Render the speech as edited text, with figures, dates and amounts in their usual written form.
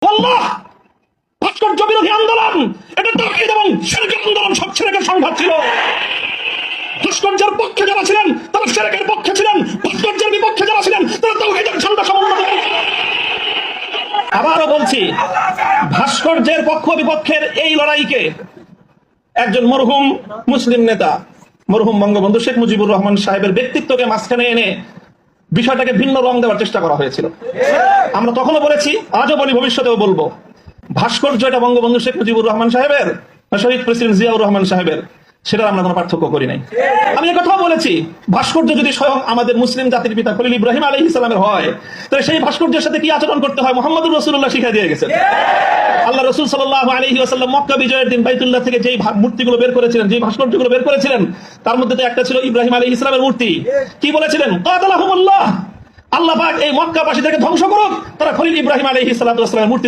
আল্লাহ, ভাস্কর্য বিরোধী আন্দোলন এটা তাওহীদ এবং শিরকের আন্দোলন, সব শিরকের সংঘাত ছিল। ভাস্কর্যের পক্ষে যারা ছিলেন তারা শিরকের পক্ষে ছিলেন, ভাস্কর্যের বিপক্ষে যারা ছিলেন তারা তাওহীদের ঝান্ডা সমুন্নত। আবারও বলছি, ভাস্কর্যের পক্ষ বিপক্ষের এই লড়াইকে একজন মরহুম মুসলিম নেতা, মরহুম বঙ্গবন্ধু শেখ মুজিবুর রহমান সাহেবের ব্যক্তিত্বকে মাঝখানে এনে বিষয়টাকে ভিন্ন রং দেওয়ার চেষ্টা করা হয়েছিল। আমরা তখনও বলেছি, আজও বলি, ভবিষ্যতেও বলবো, ভাস্কর্য এটা বঙ্গবন্ধু শেখ মুজিবুর রহমান সাহেবের না শহীদ প্রেসিডেন্ট জিয়াউর রহমান সাহেবের, সেটার আমরা কোনো পার্থক্য করি নাই। আমি কথা বলেছি, ভাস্কর্য যদি স্বয়ং আমাদের মুসলিম জাতির পিতা খলিল ইব্রাহিম আলাইহিস সালামের হয়, তাহলে সেই ভাস্কর্যের সাথে কি আচরণ করতে হয় মুহাম্মদুর রাসূলুল্লাহ শিখিয়ে দিয়ে গেছেন। আল্লাহ রাসূল সাল্লাল্লাহু আলাইহি ওয়াসাল্লাম মক্কা বিজয়ের দিন বাইতুল্লাহ থেকে যেই মূর্তিগুলো বের করেছিলেন, যেই ভাস্কর্যগুলো বের করেছিলেন, তার মধ্যে তো একটা ছিল ইব্রাহিম আলাইহিস সালামের মূর্তি। কি বলেছিলেন? কাতালাহুমুল্লাহ, আল্লাহ পাক এই মক্কাবাসীদেরকে ধ্বংস করুক, তারা খলিল ইব্রাহিম আলাইহিস সালামের মূর্তি